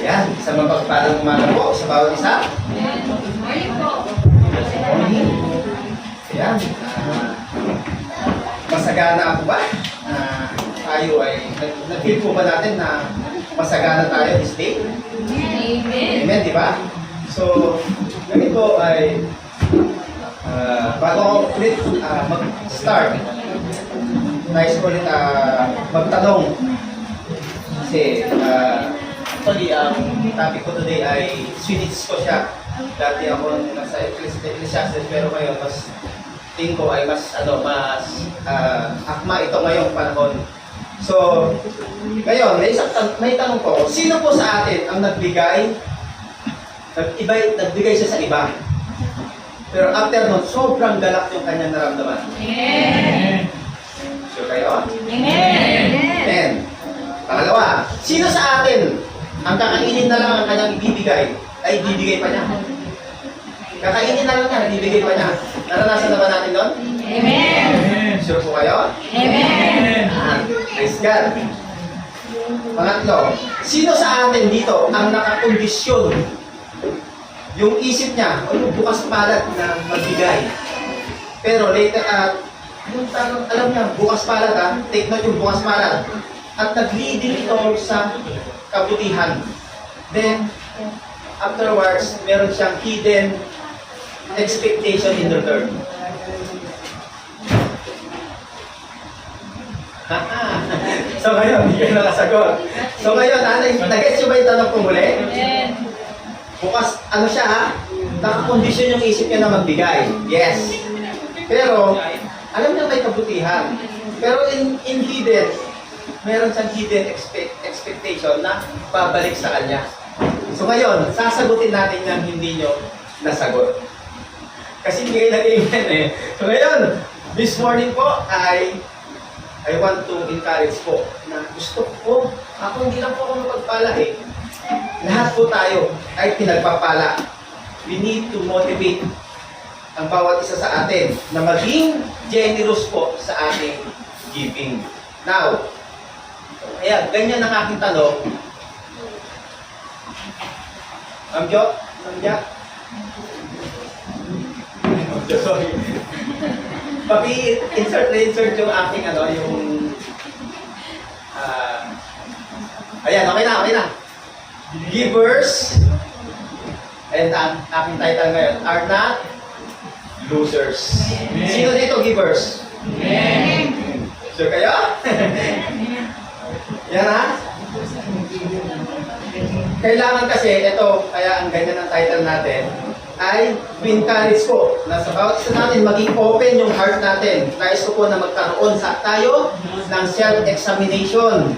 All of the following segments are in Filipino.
Ayan, isang mapagpalang umaga po sa bawat isa. Morning po. Morning. Ayan. Masagana ako ba? Tayo ay, nag-feel po ba natin na masagana tayo this day? Amen. Amen, di ba? So, ganito ay bago ako ulit mag-start, nice ko ulit magtanong. Kasi, actually, ang topic ko today ay Swedish ko siya. Dati ako nasa Ecclesiastes, pero ngayon mas tingin ko ay mas akma ito ngayong panahon. So, ngayon, may tanong ko, sino po sa atin ang nagbigay siya sa iba? Pero after nun, sobrang galak yung kanyang naramdaman. Amen. Sure kayo? Amen. Amen. Pangalawa, sino sa atin ang kakainin na lang ang kanyang ibibigay, ay ibibigay pa niya? Kakainin na lang niya, ibibigay pa niya. Naranasan na ba natin doon? Amen. Sure po kayo? Amen. Praise God. Pangatlo, sino sa atin dito ang nakakondisyon yung isip niya o yung bukas palad na magbigay? Pero later, yung alam niya, bukas palad take note yung bukas palad. At nag-leading ito sa kabutihan. Then, afterwards, meron siyang hidden expectation in return. So ngayon, hindi kayo nakasagot. So ngayon, nag-gets nyo ba yung tanong ko muli? Amen. Bukas, nakakondisyon yung isip niya na magbigay. Yes. Pero, alam niya may kabutihan. Pero in hidden, meron siyang hidden expectation na babalik sa kanya. So ngayon, sasagutin natin yung hindi nyo nasagot. Kasi hindi kayo nag-amen eh. So ngayon, this morning po I want to encourage po na gusto ko, ako hindi lang po ako mapagpala eh. Lahat po tayo ay pinagpapala. We need to motivate ang bawat isa sa atin na maging generous po sa ating giving. Now, kaya ganyan ang aking tanong. Ma'am Jo? Ma'am Ja? Ma'am Jo, sorry. Paki-insert yung aking ayan, okay na. Givers, and ang aking title ngayon, are not losers. Amen. Sino dito givers? Amen. Sure kayo? Yan ha? Kailangan kasi, ito, kaya ang ganyan ang title natin, ay encourage ko na sa bawat isa natin maging open yung heart natin. Nais ko po na magkaroon tayo ng self-examination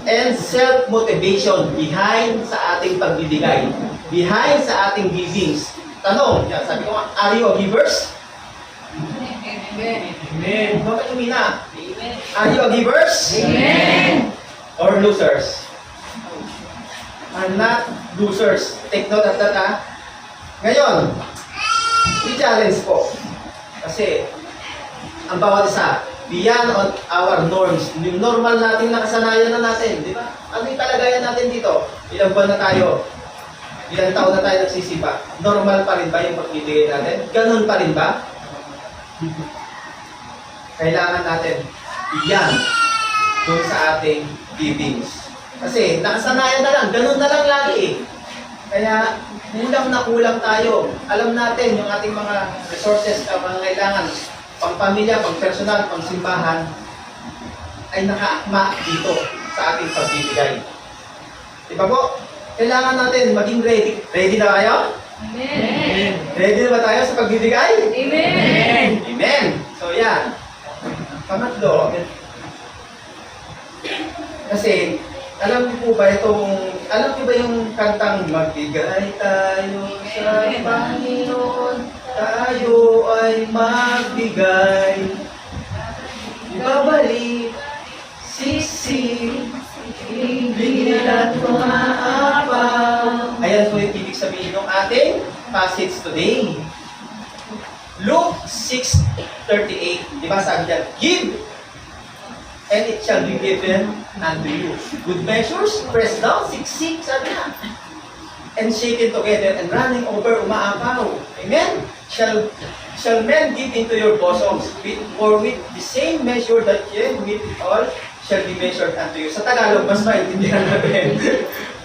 and self-motivation behind sa ating pagbibigay, behind sa ating givings. Tanong, yan, sabi ko, are you a givers? Amen. Bakit umina? Are you a givers? Amen. Or losers? Are not losers. Take note of that, ha? Ngayon, i-challenge po. Kasi, ang bawat isa, beyond on our norms, yung normal nating nakasanayan na natin, di ba? Ano yung kalagayan natin dito? Ilang buwan na tayo? Ilang taon na tayo nagsisipa? Normal pa rin ba yung pagbibigay natin? Ganun pa rin ba? Kailangan natin iyan doon sa ating givings. Kasi nakasanayan na lang, ganun na lang lagi eh. Kaya kulang tayo. Alam natin yung ating mga resources, mga kailangan, pang pamilya, pang personal, pang simbahan, ay nakaakma dito sa ating pagbibigay. Diba po? Kailangan natin maging ready. Ready na kayo? Amen. Ready na ba tayo sa pagbibigay? Amen. Amen! So yan. Pangatlo, kasi alam niyo ba yung kantang magbigay tayo sa Panginoon, tayo ay magbigay, ibabalik, sisi, bigyan at umaapaw. Ayan po yung ibig sabihin ng ating passage today. Luke 6:38, di ba sabi dyan, give and it shall be given unto you. Good measures, pressed down, siksik, sabi na. And shaken together and running over, umaapaw. Amen? Shall men give into your bosoms, or with the same measure that ye with it all, shall be measured unto you. Sa Tagalog, mas maintindihan natin.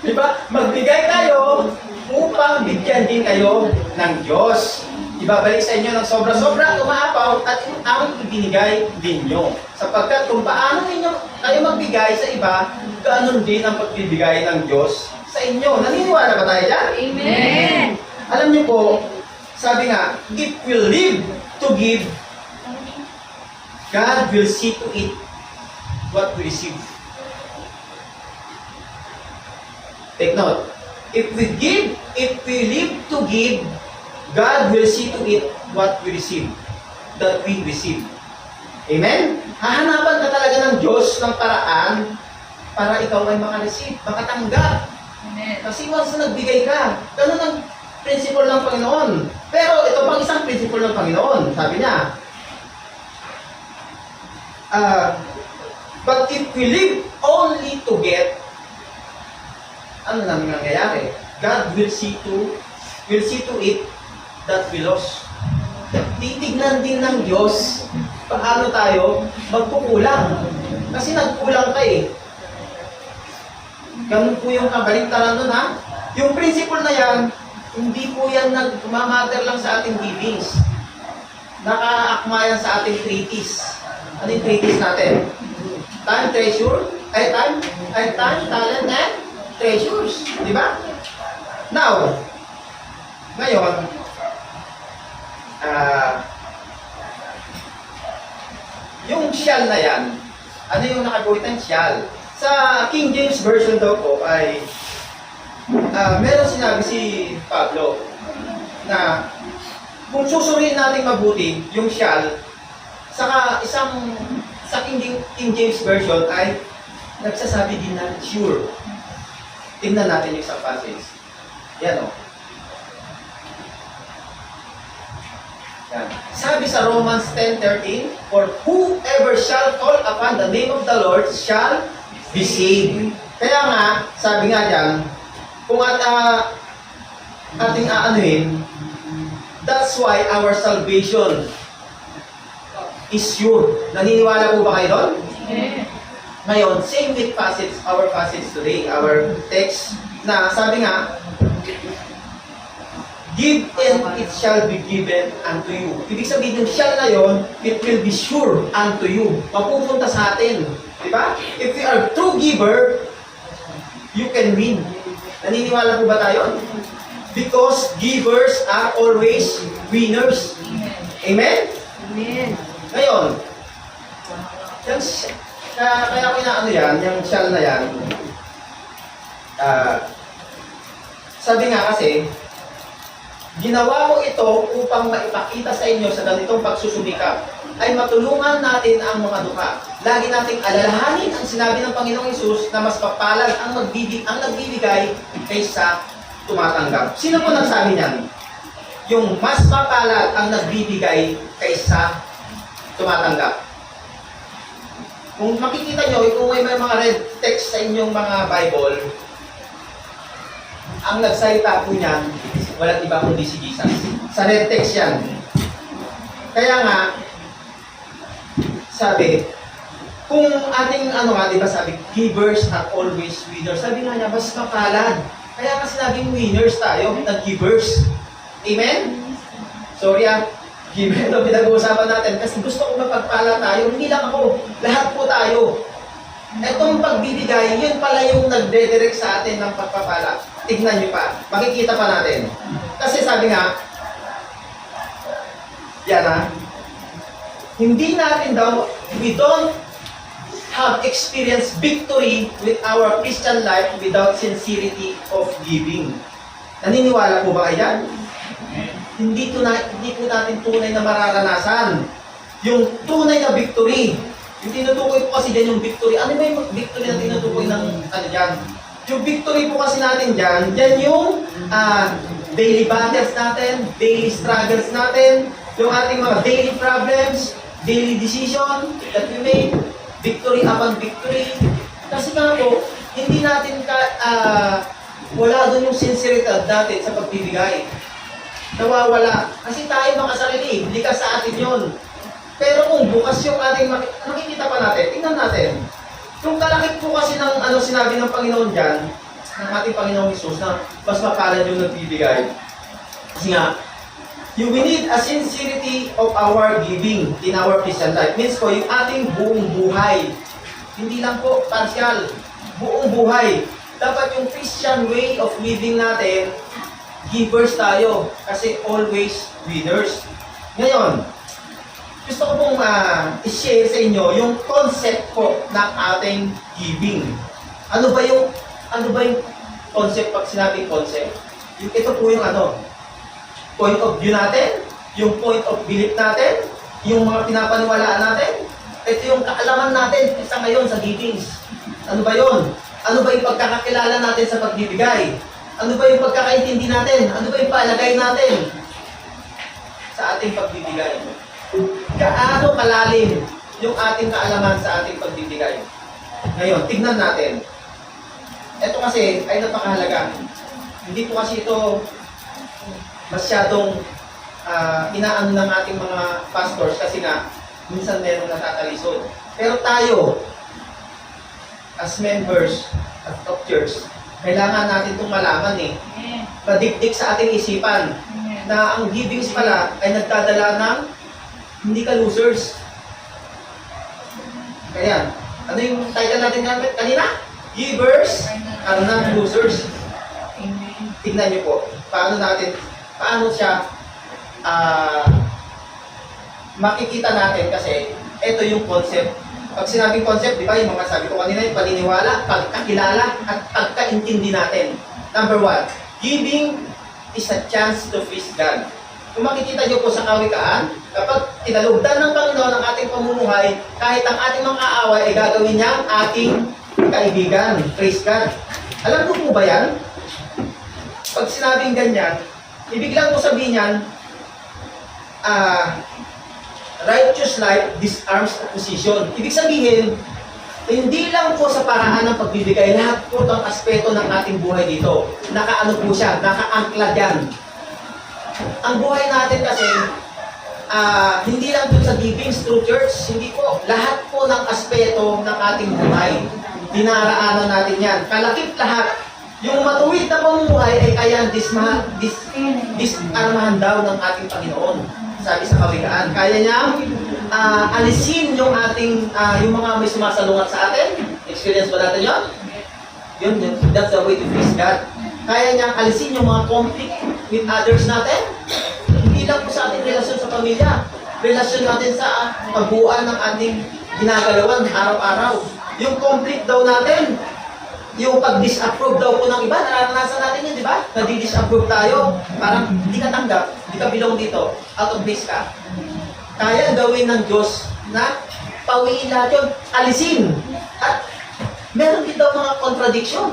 Diba? Magbigay tayo upang bigyan din kayo ng Diyos. Ibabalik sa inyo ng sobra-sobra, umaapaw, at ang ibinigay din nyo. Sapagkat kung paano ninyo kayo magbigay sa iba, ganoon din ang pagbibigay ng Diyos sa inyo. Naniniwala ba tayo dyan? Amen. Alam niyo po, sabi nga, if we live to give, God will see to it what we receive. Take note. If we live to give, God will see to it what we receive, that we receive. Amen? Hahanapan ka talaga ng Diyos ng paraan para ikaw ay makareceive, makatanggap. Amen. Kasi once na nagbigay ka, ganun ang principle ng Panginoon. Pero ito pang isang principle ng Panginoon. Sabi niya, but if we live only to get, ano naman nangyayari? God will see to it that we lost. Titignan din ng Diyos paano tayo magkukulang. Kasi nagkulang ka eh. Ganun po yung kabaligtaran nun ha. Yung principle na yan, hindi po yan nagmamatter lang sa ating givings. Nakaakma yan sa ating treaties. Ano yung treaties natin? Time, talent, and treasures. Di ba? Now, ngayon, yung shall na yan, ano yung nakagulit ng shall? Sa King James Version daw po ay meron sinabi si Pablo na kung susuriin natin mabuti yung shall, saka sa King James Version ay nagsasabi din na sure. Tingnan natin yung isang passage. Yan o. Yan. Sabi sa Romans 10:13, for whoever shall call upon the name of the Lord shall be saved. Kaya nga, sabi nga dyan, kung ating aanuhin, that's why our salvation is sure. Naniniwala po ba kayo doon? Amen. Ngayon, same with our passage today, our text, na sabi nga, give and it shall be given unto you. Ibig sabihin yung shall na yon, it will be sure unto you. Mapupunta sa atin. Diba? If we are true giver, you can win. Naniniwala po ba tayo? Because givers are always winners. Amen? Amen. Ngayon, yung, kaya ko inaano yan, yung shall na yan, sabi nga kasi, ginawa ko ito upang maipakita sa inyo sa ganitong pagsusumikap ay matulungan natin ang mga dukha. Lagi nating alalahanin ang sinabi ng Panginoong Hesus na mas papalad ang nagbibigay kaysa tumatanggap. Sino po nagsabi niyan? Yung mas papalad ang nagbibigay kaysa tumatanggap. Kung makikita nyo, kung may mga red text sa inyong mga Bible, ang nagsalita po niyan, walang iba kundi si Jesus. Sa red text yan. Kaya nga, sabi, kung ating diba sabi, givers are always winners. Sabi nga niya, mas mapalad. Kaya nga sinabing winners tayo, nag-givers. Amen? Sorry giver ito pinag-uusapan natin kasi gusto ko mapagpala tayo. Hindi lang ako, lahat po tayo. Itong pagbibigay, yun pala yung nagdedirect sa atin ng pagpapala. Tignan nyo pa, makikita pa natin. Kasi sabi nga, yan hindi natin daw, we don't have experienced victory with our Christian life without sincerity of giving. Naniniwala po ba kayo yan? Hindi po natin tunay na mararanasan yung tunay na victory. Yung tinutukoy po kasi dyan yung victory. Ano ba yung victory na tinutukoy ng dyan? Yung victory po kasi natin dyan yung daily battles natin, daily struggles natin, yung ating mga daily problems, daily decision that we make, victory upon victory. Kasi nga po, hindi natin wala doon yung sinceridad natin sa pagbibigay. Nawawala. Kasi tayo mga sarili, likas sa atin yun. Pero kung bukas yung ating makikita pa natin, tingnan natin. Yung kalakit po kasi ng sinabi ng Panginoon dyan, ng ating Panginoong Hesus, na mas mapalad yung nagbibigay. Kasi nga, we need a sincerity of our giving in our Christian life. Means po, yung ating buong buhay. Hindi lang po partial, buong buhay. Dapat yung Christian way of living natin, givers tayo. Kasi always winners. Ngayon, gusto ko pong i-share sa inyo yung concept po ng ating giving. Ano ba yung concept pag sinabing concept? Ito po yung point of view natin, yung point of belief natin, yung mga pinapaniwalaan natin. Ito yung kaalaman natin sa ngayon sa givings. Ano ba yun? Ano ba yung pagkakakilala natin sa pagbibigay? Ano ba yung pagkakaintindi natin? Ano ba yung palagay natin sa ating pagbibigay? Gaano kalalim yung ating kaalaman sa ating pagbibigay? Ngayon, tignan natin. Ito kasi ay napakahalaga. Hindi po kasi ito masyadong inaano ng ating mga pastors kasi nga minsan merong natatalisod. Pero tayo, as members of church, kailangan natin itong malaman madikdik sa ating isipan na ang givings pala ay nagdadala ng hindi ka losers. Kaya, ano yung title natin kanina? Givers are not losers. Tignan niyo po, paano siya makikita natin kasi ito yung concept. Pag sinabing concept, di ba, yung mga sabi ko kanina, yung paniniwala, pagkakilala, at pagkaintindi natin. Number 1, giving is a chance to please God. Kung makikita nyo po sa kawikaan, kapag tinalugdan ng Panginoon ang ating pamumuhay, kahit ang ating mga kaaway ay gagawin niya ang ating kaibigan. Praise God. Alam mo po ba yan? Pag sinabing ganyan, ibig lang po sabihin yan, righteous life disarms opposition. Ibig sabihin, hindi lang po sa paraan ng pagbibigay, lahat po ng aspeto ng ating buhay dito. Nakaano po siya, nakaangkla yan. Ang buhay natin kasi, hindi lang po sa givings through church, hindi po. Lahat po ng aspeto ng ating buhay, dinaraanan natin yan. Kalakip lahat. Yung matuwid na pamumuhay ay kaya disarmahan daw ng ating Panginoon. Sabi sa kawikaan, kaya niya alisin yung ating, yung mga may sumasalungat sa atin. Experience ba natin yun? That's the way to please God. Kaya niya alisin yung mga conflict with others natin. Hindi lang po sa ating relasyon sa pamilya. Relasyon natin sa pagbuuan ng ating ginagalawan araw-araw. Yung conflict daw natin, yung pag-disapprove daw po ng iba, naranasan natin yun, di ba? Nadi-disapprove tayo, parang hindi ka tanggap, hindi ka bilong dito, out of place ka. Kaya gawin ng Diyos na pawiin lahat yun, alisin. At meron din daw mga contradiction.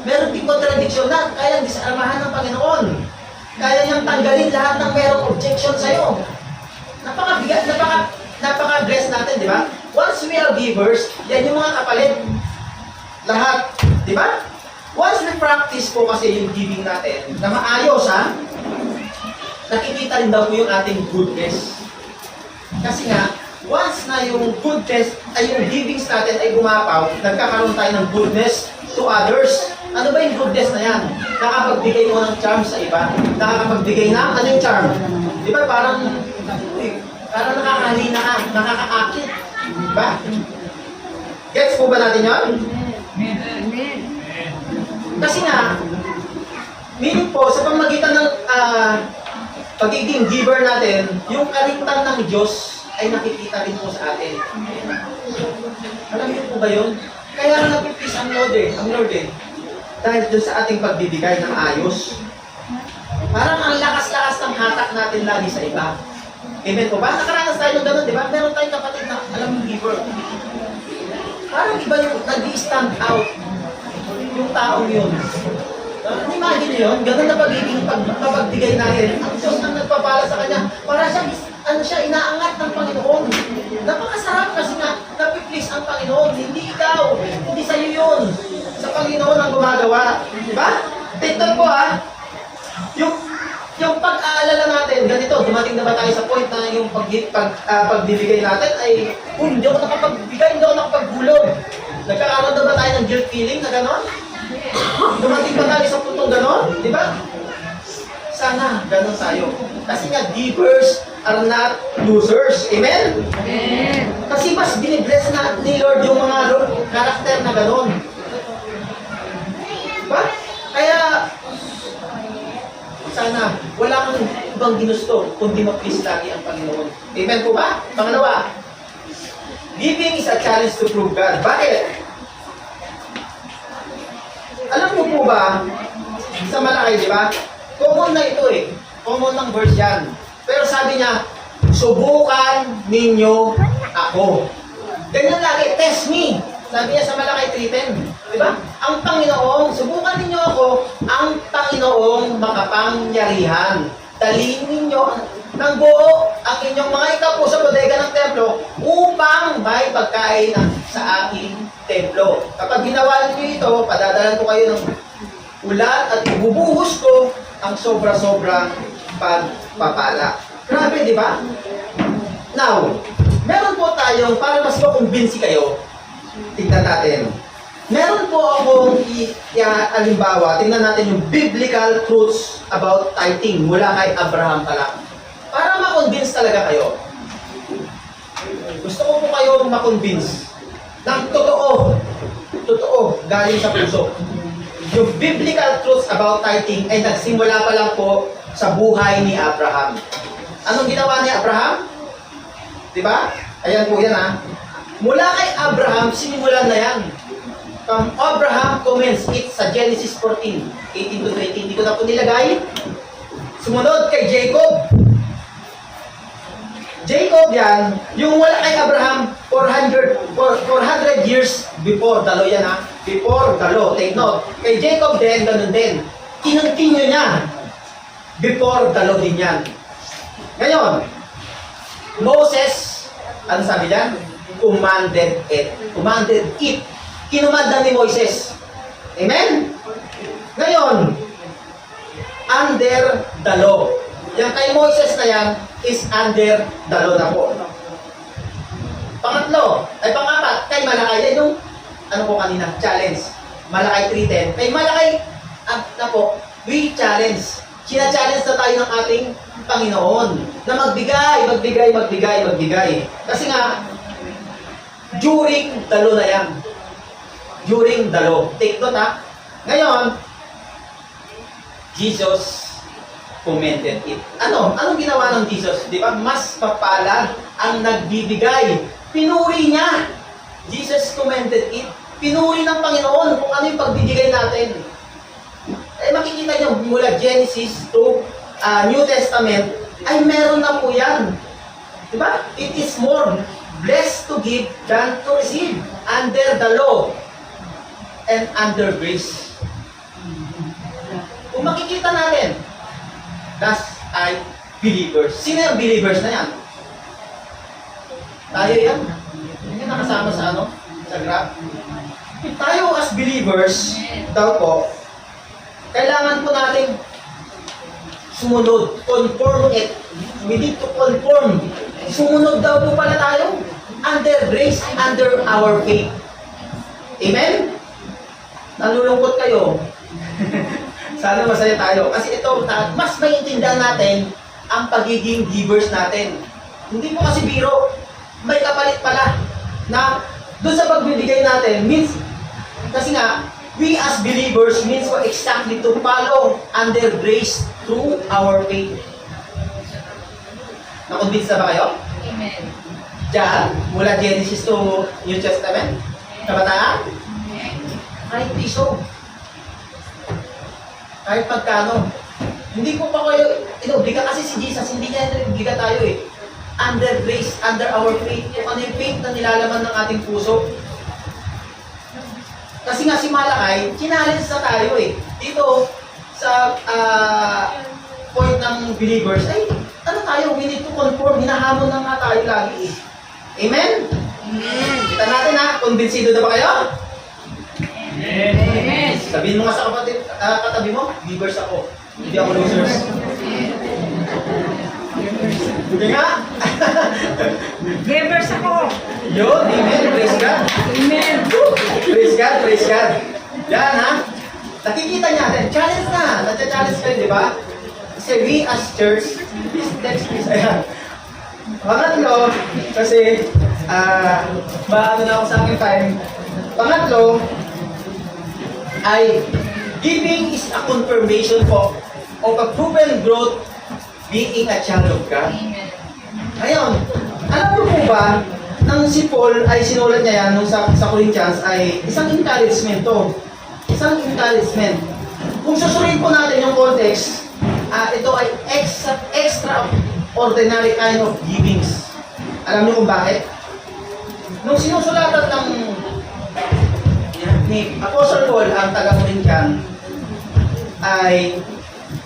Meron din contradiction na kaya disarmahan ng Panginoon. Kaya niyang tanggalin lahat ng merong objection sa'yo. Napaka-bigat, napaka-bless natin, di ba? Once we are givers, yan yung mga kapalit. Lahat, di ba? Once we practice po kasi yung giving natin, na maayos nakikita rin daw po yung ating goodness. Kasi nga, once na yung goodness, ay yung givings natin ay gumapaw, nagkakaroon tayo ng goodness to others. Ano ba yung goodness na yan? Nakakapagbigay mo ng charm sa iba. Nakakapagbigay na, ano yung charm? Di ba parang nakakahalina ka, nakakaakit. Di ba? Gets po ba natin yun? Amen. Kasi nga, meaning po, sa pamagitan ng pagiging giver natin, yung kaligtan ng Diyos ay nakikita rin po sa atin. Alam niyo po ba yun? Kaya nga napipis ang Lord dahil doon sa ating pagbibigay ng ayos. Parang ang lakas-lakas ng hatak natin lagi sa iba. Amen po ba? Nakaranas tayo ng gano'n, di ba? Meron tayong kapatid na alam yung giver. Parang iba yung nag-stand out yung taong yun. Imagine nyo yun, ganun na pagiging pagbigay natin. Ang Diyos ang nagpapala sa kanya. Para siyang, inaangat ng Panginoon. Napakasarap kasi nga, napipili ma-please ang Panginoon. Hindi ikaw. Hindi sa'yo yun. Sa Panginoon ang gumagawa. Di ba? Tignan po yung pag-aalala natin, ganito, dumating na ba tayo sa point na yung pagbibigay natin ay, hindi ako nakapagbigay, hindi ako nakapaghulog. Nagkakaroon na ba tayo ng guilt feeling na gano'n? Dumating ba tayo sa puntong gano'n? Di ba? Sana gano'n tayo. Kasi nga, givers are not losers. Amen? Amen. Kasi mas binibless na ni Lord yung mga karakter na gano'n. Diba? Kaya, sana wala kang ibang ginusto kundi ma-please lagi ang Panginoon. Amen po ba? Pangalawa, giving is a challenge to prove God. Bakit? Alam mo po ba, sa Malakay, di ba? Common na ito eh. Common ng verse yan. Pero sabi niya, subukan ninyo ako. Ganyan lagi, test me. Sabi niya sa Malakay 3:10. Di ba? Ang Panginoong, subukan ninyo ako, ang Panginoong makapangyarihan. Dalhin ninyo ng buo ang inyong mga ikaw sa bodega ng templo upang may pagkain sa aking templo. Kapag ginawa niyo ito, padadalan ko kayo ng ulan at ibubuhos ko ang sobra-sobrang pagpapala. Grabe, di ba? Now, meron po tayong, para mas makumbinsi kayo, tignan natin. Meron po akong halimbawa, tingnan natin yung biblical truths about tithing mula kay Abraham pa lang. Para makonvince talaga kayo. Gusto ko po kayo makonvince ng totoo, galing sa puso. Yung biblical truths about tithing ay nagsimula pa lang po sa buhay ni Abraham. Anong ginawa ni Abraham? Diba? Ayan po yan ha. Mula kay Abraham, sinimulan na yan. From Abraham comments it sa Genesis 14, 18 to 20. Hindi ko na po nilagay. Sumunod kay Jacob. Jacob yan, yung wala kay Abraham 400 years before the law yan ha. Before the law, take note. Kay Jacob din, ganun din. Kinontinue niya. Before the law din yan. Ngayon, Moses, ano sabi diyan? Commanded it. Kinumanda ni Moises. Amen? Ngayon, under the law. Yung kay Moises na yan is under the law na po. Pangapat, kay Malakay. Yan yung, ano po kanina, challenge. Malakay 3:10. Kay Malakay, na po, we challenge. Sina-challenge na tayo ng ating Panginoon na magbigay. Kasi nga, during the law na yan. During the law. Take note ha. Ngayon, Jesus commended it. Anong ginawa ng Jesus? Di ba? Mas papalad ang nagbibigay. Pinuri niya. Jesus commended it. Pinuri ng Panginoon kung ano yung pagbibigay natin. Makikita niyo mula Genesis to New Testament ay meron na po yan. Di ba? It is more blessed to give than to receive under the law and under grace. Kung makikita natin, thus ay believers. Sino yung believers na yan? Tayo yan. Hindi nakasama sa sa graph. Tayo as believers, daw po, kailangan po natin sumunod, conform it. We need to conform. Sumunod daw po pala tayo under grace, under our faith. Amen? Nalulungkot kayo. Sana masaya tayo. Kasi ito, mas maintindihan natin ang pagiging givers natin. Hindi po kasi biro. May kapalit pala na doon sa pagbibigay natin means, kasi nga, we as believers means for exactly to follow under grace through our faith. Na-convince na ba kayo? Amen. Diyan, mula Genesis to New Testament? Kabataan? Kahit piso. Kahit pagkano. Hindi ko pa kayo inobliga kasi si Jesus, hindi niya inobliga tayo eh. Under grace, under our faith. Kung ano yung faith na nilalaman ng ating puso. Kasi nga si Malakay, challenge na tayo eh. Dito, sa point ng believers, ay, ano tayo, we need to conform, hinahamon na nga tayo lagi eh. Amen? Amen. Kita natin ha, kumbinsido na ba kayo? Amen. Sabihin mo nga sa katabi mo, givers ako. Hindi ako losers. Hindi nga. Givers ako. Yun, amen. Praise God. Amen. Praise God, praise God. Yan ha. Nakikita niya, challenge na. Nagcha-challenge kayo, di ba? Kasi we as church, this text is, ayan. Pangatlo, kasi, maano na ako sa aking time. Pangatlo, ay giving is a confirmation of a proven growth being a child of God. Ayun, alam mo po ba, nang si Paul ay sinulat niya yan nung sa Corinthians ay isang encouragement to. Isang encouragement. Kung susurin po natin yung context, ito ay extraordinary kind of givings. Alam niyo kung bakit? Nung sinusulatan ni Apostle Paul ang taga-Corinthian ay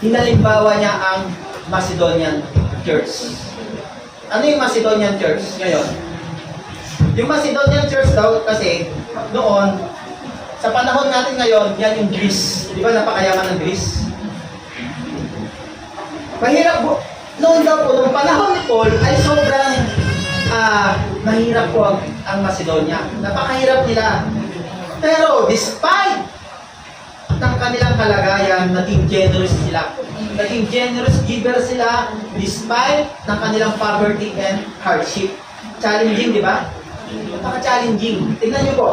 hinalimbawa niya ang Macedonian Church. Ano yung Macedonian Church ngayon? Yung Macedonian Church daw kasi noon, sa panahon natin ngayon, yan yung Greece. Di ba napakayaman ng Greece? Mahirap po. Noon daw po, nung panahon ni Paul ay sobrang mahirap po ang Macedonia. Napakahirap nila. Pero despite ng kanilang kalagayan, naging generous sila. Naging generous giver sila despite ng kanilang poverty and hardship. Challenging, di ba? Napaka-challenging. Tingnan niyo po.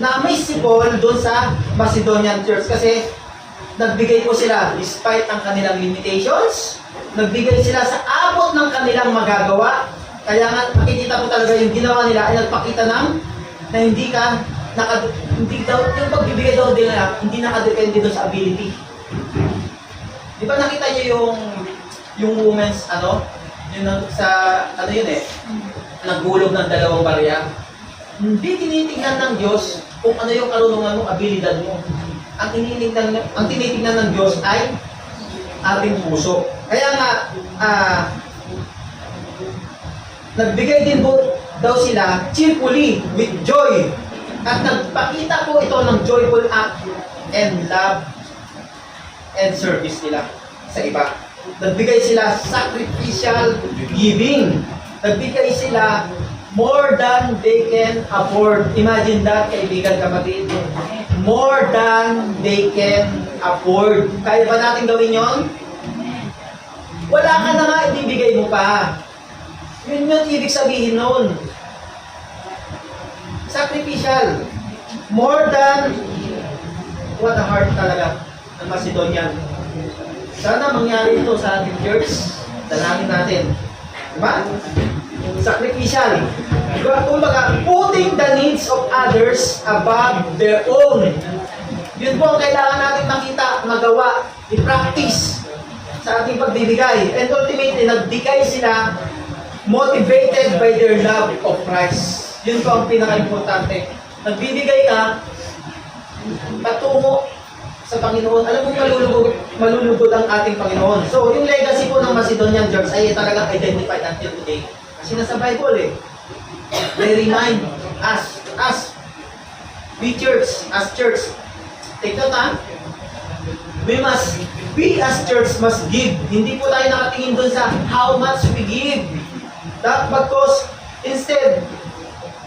Na-amaze si Paul doon sa Macedonian Church kasi nagbigay po sila despite ng kanilang limitations. Nagbigay sila sa abot ng kanilang magagawa. Kaya nga, makikita po talaga yung ginawa nila ay nagpakita ng na hindi daw, yung pagbibigay daw nila, hindi nakadepende doon sa ability. Di ba nakita niyo yung women's, yun sa, yun naghulog ng 2 barya. Hindi tinitingnan ng Diyos kung ano yung karunungan mo, abilidad mo. Ang tinitingnan ng Diyos ay ating puso. Kaya nga, nagbigay din po daw sila cheerfully, with joy. At nagpakita po ito ng joyful act and love and service nila sa iba. Nagbigay sila sacrificial giving. Nagbigay sila more than they can afford. Imagine that, kaibigan, kapatid. More than they can afford. Kaya ba natin gawin yon? Wala ka na nga, ibibigay mo pa. Yun yung ibig sabihin nun. Sacrificial. More than what a heart talaga ng Macedonian. Sana mangyari ito sa ating church. Dalangin natin. Diba? Sacrificial. Diba? Kumbaga, putting the needs of others above their own. Yun po ang kailangan natin makita, magawa, i-practice sa ating pagbibigay. And ultimately, nagbigay sila motivated by their love of Christ. Yun po ang pinaka-importante. Nagbibigay ka, patungo sa Panginoon. Alam mo, malulugod ang ating Panginoon. So, yung legacy po ng Macedonian Church ay talagang identified until today. Kasi nasa Bible they remind us, we as church, take note we as church must give. Hindi po tayo nakatingin dun sa how much we give. Because instead,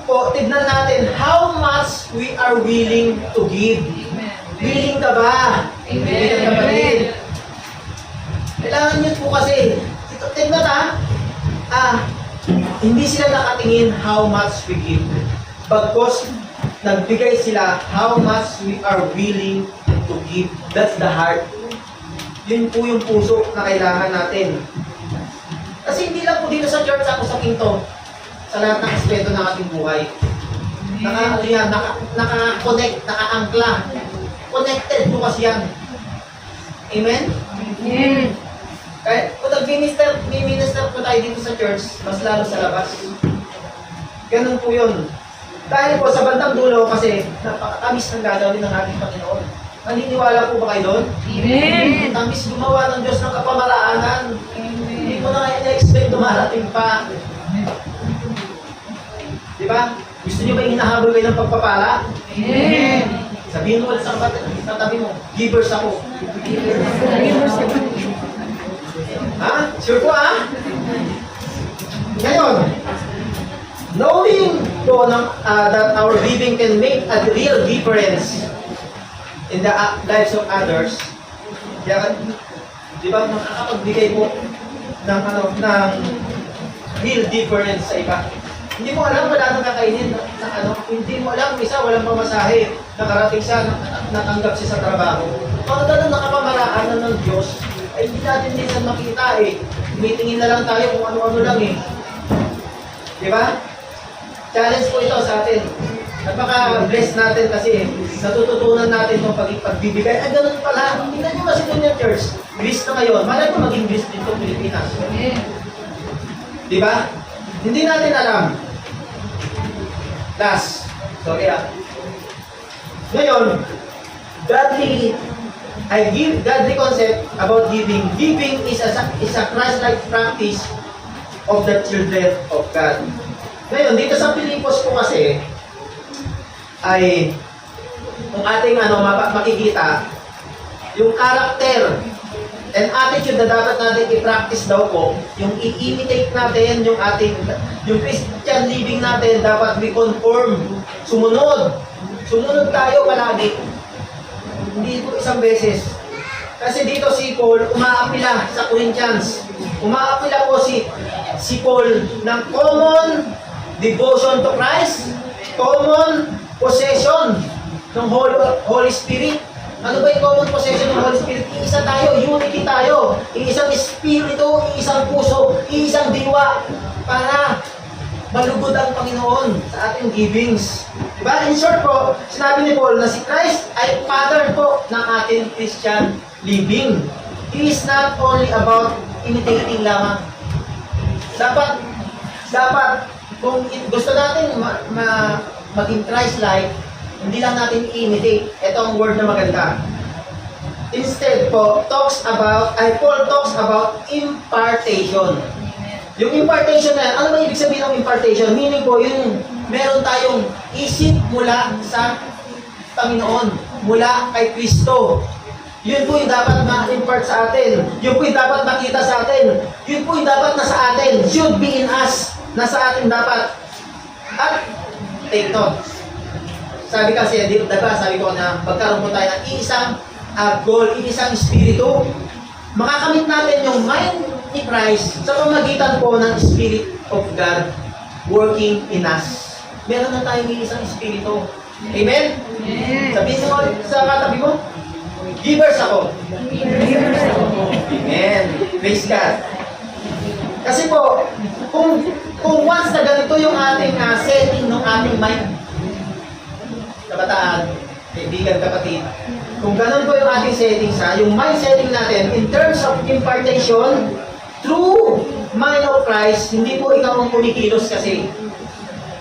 po, tignan natin how much we are willing to give. Willing ka ba? Willing ka ba rin? Kailangan nyo po kasi, tignan hindi sila nakatingin how much we give. Because nagbigay sila how much we are willing to give. That's the heart. Yun po yung puso na kailangan natin. Kasi hindi lang po dito sa church ako sa Quinto, sa lahat ng aspeto ng ating buhay. Naka-connect, naka-angkla. Connected po kasi yan. Amen? Amen. Kaya kung nag-minister po tayo dito sa church, mas lalo sa labas. Ganun po yun. Dahil po sa bandang dulo kasi napakatamis ng gagawin ng ating Panginoon. Naniniwala po ba kayo doon? Amen. Tamis gumawa ng Diyos ng kapamaraanan. Hindi mo na kaya na-expect dumarating pa. Di ba? Gusto niyo ba hinahabol kayo ng pagpapala? Amen. Sabihin mo ulit sa katabi mo, givers ako. Ha? Sure po ha? Ngayon, knowing po that our giving can make a real difference in the lives of others, kaya, di ba, nakakapagbigay po ng real difference sa iba. Hindi mo alam, wala nang kakainin hindi mo alam, isa walang pamasahe, nakarating siya, natanggap siya sa trabaho. Pag ganun nakapamalaan na ng Diyos, ay hindi natin minsan makita eh. Tumitingin na lang tayo kung ano-ano lang eh. Di ba? Challenge po ito sa atin. Napaka-bless natin kasi natututunan natin itong pagbibigay. Ay, ganun pala. Tingnan nyo kasi doon yung church. Greece na ngayon. Malay ko maging Greece dito sa Pilipinas. Di ba? Hindi natin alam. Last. Sorry ah. Ngayon, godly concept about giving. Giving is a Christ-like practice of the children of God. Ngayon, dito sa Pilipos po kasi, ay, kung ating makikita, yung character and attitude na dapat natin i-practice daw po, yung i-imitate natin yung Christian living natin, dapat we conform, sumunod tayo palagi. Hindi po isang beses. Kasi dito si Paul, umaapila sa Corinthians. Umaapila po si Paul ng common devotion to Christ, common possession ng Holy Spirit. Ano ba yung common possession ng Holy Spirit? Iisa tayo, unity tayo. Iisang espiritu, iisang puso, iisang diwa para malugod ang Panginoon sa ating givings. Diba? In short po, sinabi ni Paul na si Christ ay pattern po ng ating Christian living. He is not only about imitating lamang. Dapat, kung gusto natin maging Christ-like, hindi lang natin i-imitate. Ito ang word na maganda. Instead po, Paul talks about impartation. Yung impartation na yan, ano ba ibig sabihin ng impartation? Meaning po, yun, meron tayong isip mula sa Panginoon, mula kay Kristo. Yun po yung dapat ma-impart sa atin. Yun po yung dapat makita sa atin. Yun po yung dapat nasa atin. Should be in us. Nasa atin dapat. At, take note. Sabi kasi, sabi ko na pagkaroon po tayo ng isang goal, isang espiritu, makakamit natin yung mind ni Christ sa pamagitan po ng Spirit of God working in us. Meron na tayong isang espiritu. Amen? Amen. Sabihin mo sa katabi mo, givers ako. Amen. Praise God. Kasi po, kung once na ganito yung ating setting ng ating mind, kabataan, kaibigan, kapatid, kung ganun po yung ating settings yung mind setting natin, in terms of impartation, through mind of Christ, hindi po ikaw ang kumikilos kasi.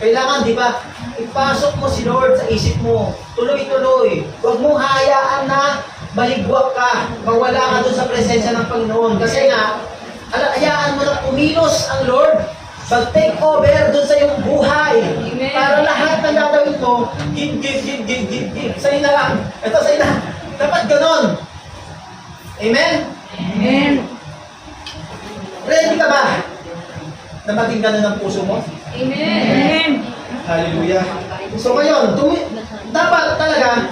Kailangan, di ba, ipasok mo si Lord sa isip mo, tuloy-tuloy. Huwag mong hayaan na maligwak ka, mawala ka dun sa presensya ng Panginoon. Kasi nga, hayaan mo na kumilos ang Lord, mag-take over dun sa iyong buhay. Amen. Para lahat ng gagawin mo, give. Sa'yo na lang. Ito sa'yo na. Dapat ganon. Amen? Amen. Ready ka ba na maging ganon ang puso mo? Amen. Hallelujah. So ngayon, dapat talaga,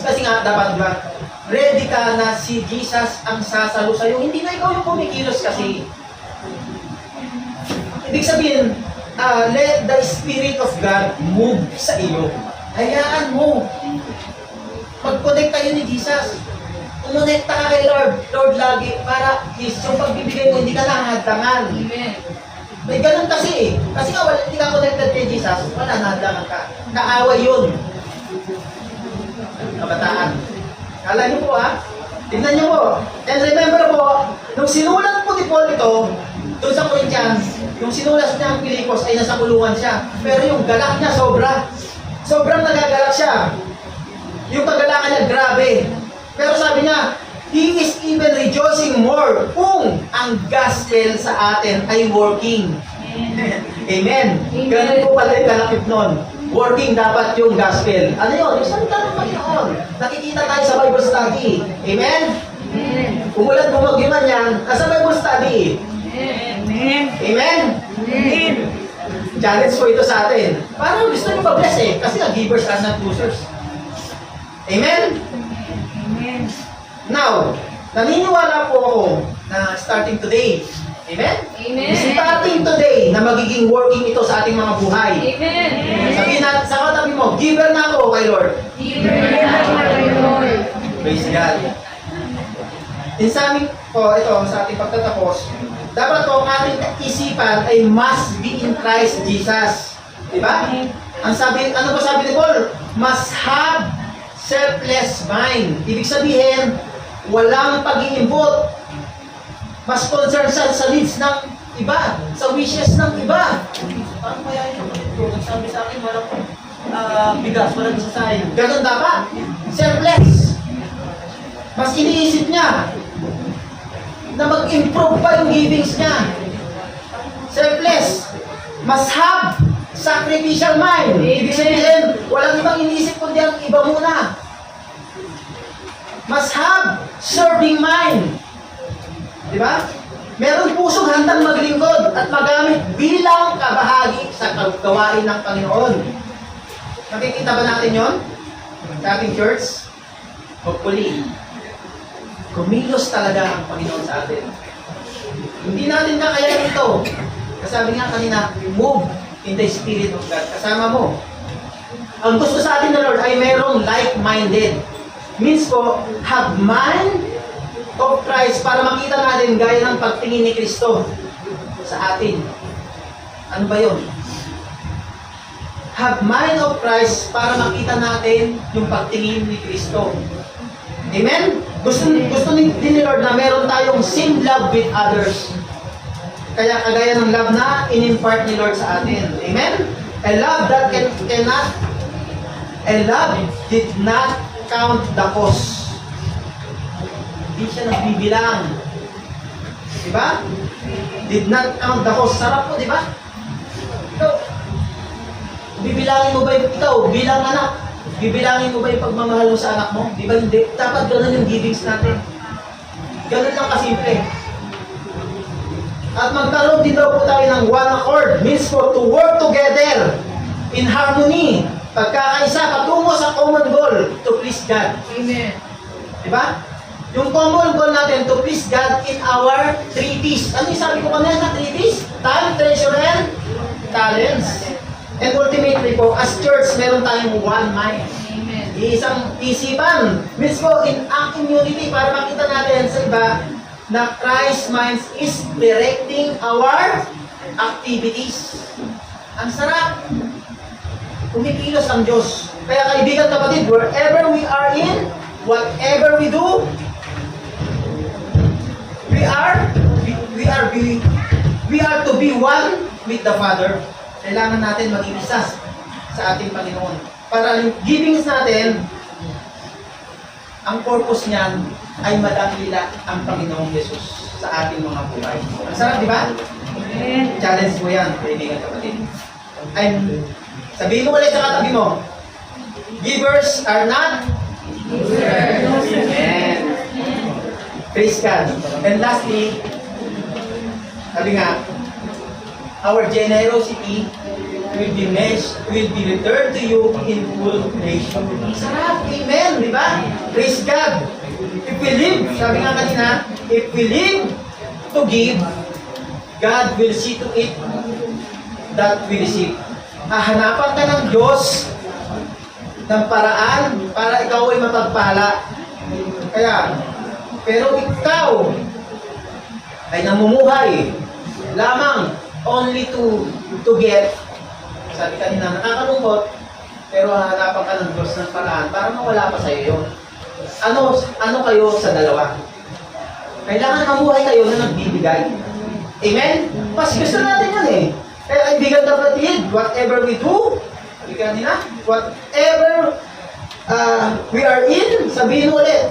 kasi nga dapat ba, ready ka na si Jesus ang sasalo sa'yo. Hindi na ikaw yung kumikilos kasi. Ibig sabihin, let the Spirit of God move sa iyo. Hayaan mo. Mag-connect tayo ni Jesus. Umonekta ka kay Lord lagi para yung pagbibigay mo hindi ka nahadangan. Amen. May ganun kasi eh. Kasi nga hindi ka connected kay Jesus, wala nahadangan ka. Kaaway yun. Kabataan. Kala niyo po tignan niyo po. And remember po, nung sinulat po ni Paul ito, doon sa Corinthians, yung sinulat niya ang Pilipos ay nasa kulungan siya. Pero yung galak niya sobrang nagagalak siya. Yung kagalakan niya grabe. Pero sabi niya, He is even rejoicing more kung ang gospel sa atin ay working. Amen. Ganun po pala yung kalakip nun. Working dapat yung gospel. Ano yun? Yung salita ng Panginoon. Nakikita tayo sa Bible study. Amen? Umulan bumagyo man yan, nasa Bible study. Amen. Amen? Amen. Challenge po ito sa atin. Parang gusto nyo pa-bless eh. Kasi ang givers are not losers. Amen? Amen. Now, naniniwala po ako na starting today, amen? Amen. Starting today na magiging working ito sa ating mga buhay. Amen. Sabihin natin sa katabi mo, giver na ako kay Lord. Praise God. In sa amin po, ito, sa ating pagtatapos, dapat po ang ating isipan ay must be in Christ Jesus. Diba? Ang sabi, ano ba sabi ni Paul? Must have selfless mind. Ibig sabihin, walang pag-iimbot. Mas concerned sa needs ng iba, sa wishes ng iba. Paano kaya yun? Nagsabi sa akin, walang bigas, walang sasayang. Ganun dapat. Selfless. Mas iniisip niya na mag-improve pa yung givings niya. Selfless. Must have sacrificial mind. Ibig sabihin, walang ibang iniisip kundi ang iba muna. Must have serving mind. Diba? Meron pusong handang maglingkod at magamit bilang kabahagi sa gawain ng Panginoon. Nakikita ba natin yon sa ating church? Hopefully, kumilos talaga ang Panginoon sa atin. Hindi natin kakayanin ito. Kasabi nga kanina, move in the Spirit of God. Kasama mo. Ang gusto sa atin ng Lord ay merong like-minded. Means po, have mind of Christ para makita natin gaya ng pagtingin ni Kristo sa atin. Ano ba yun? Have mind of Christ para makita natin yung pagtingin ni Kristo. Amen? Gusto din ni Lord na meron tayong same love with others. Kaya kagaya ng love na in-impart ni Lord sa atin. Amen? A love that did not count the cost. Hindi siya nagbibilang. Diba? Did not count the cost. Sarap po, diba? Ikaw, bibilangin mo ba yung ikaw bilang anak? Bibilangin mo ba yung pagmamahal mo sa anak mo? Di ba hindi? Dapat ganun yung givings natin. Ganun lang kasimple. At magkaroon din daw po tayo ng one accord. Means po to work together in harmony. Pagkakaisa, patungo sa common goal to please God. Amen. Diba? Yung common goal natin to please God in our 3 T's. Ano yung sabi ko kanina na 3 T's? Time, treasure, and talents. And ultimately po, as church, meron tayong one mind. Amen. Isang isipan. Means po, in ang community, para makita natin sa iba na Christ minds is directing our activities. Ang sarap. Kumikilos ang Diyos. Kaya kaibigan kapatid, wherever we are in, whatever we do, we are to be one with the Father. Kailangan natin maging isa sa ating Panginoon. Para yung givings natin, ang purpose niyan ay madakila ang Panginoong Jesus sa ating mga buhay. Ang sarap, di ba? Amen. Challenge mo yan, kaibigan kapatid. Sabihin mo ulit sa katabi mo, givers are not losers. Amen. Praise God. And lastly, sabi nga, our generosity will be returned to you in full measure. Sarap, amen, di ba? Praise God. If we live, sabi nga kanina, if we live to give, God will see to it that we receive. Hahanapan ka ng Diyos ng paraan para ikaw ay mapagpala. Kaya, pero ikaw ay namumuhay lamang only to get. Sabi kanina, nakakalungkot, pero hahanapan ka ng Diyos ng paraan para mawala pa sa iyo yun. Ano kayo sa dalawa? Kailangan mamuhay kayo na nagbibigay. Amen? Mas gusto natin yun eh. Kaya kaibigan kapatid, whatever we do, sabi kanina, whatever we are in, sabihin ulit,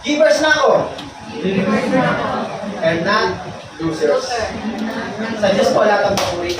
Givers na ako. And not losers. Sa Diyos ko lahat ang papuri.